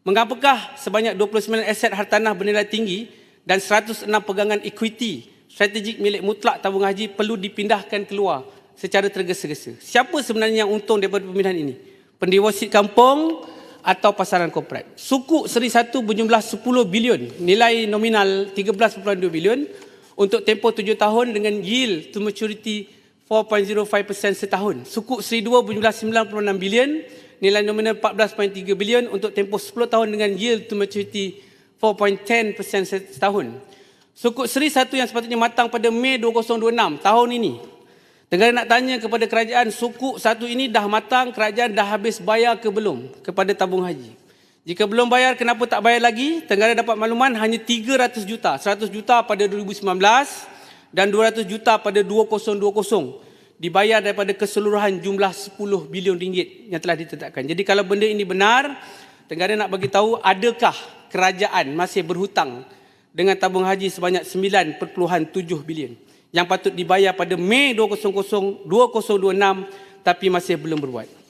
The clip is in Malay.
Mengapakah sebanyak 29 aset hartanah bernilai tinggi dan 106 pegangan equity strategik milik mutlak tabung haji perlu dipindahkan keluar secara tergesa-gesa? Siapa sebenarnya yang untung daripada pemindahan ini? Pendeposit kampung atau pasaran korporat? Sukuk Seri 1 berjumlah 10 bilion, nilai nominal 13.2 bilion untuk tempoh 7 tahun dengan yield to maturity 4.05% setahun. Sukuk Seri 2 berjumlah 96 bilion, nilai nominal 14.3 bilion untuk tempoh 10 tahun dengan yield to maturity 4.10% setahun. Sukuk Seri 1 yang sepatutnya matang pada Mei 2026 tahun ini. Negara nak tanya kepada kerajaan, sukuk 1 ini dah matang, kerajaan dah habis bayar ke belum kepada tabung haji? Jika belum bayar, kenapa tak bayar lagi? Tenggara dapat makluman hanya 300 juta, 100 juta pada 2019 dan 200 juta pada 2020 dibayar daripada keseluruhan jumlah 10 bilion ringgit yang telah ditetapkan. Jadi kalau benda ini benar, Tenggara nak bagi tahu adakah kerajaan masih berhutang dengan tabung haji sebanyak 9.7 bilion yang patut dibayar pada Mei 2026 tapi masih belum berbuat.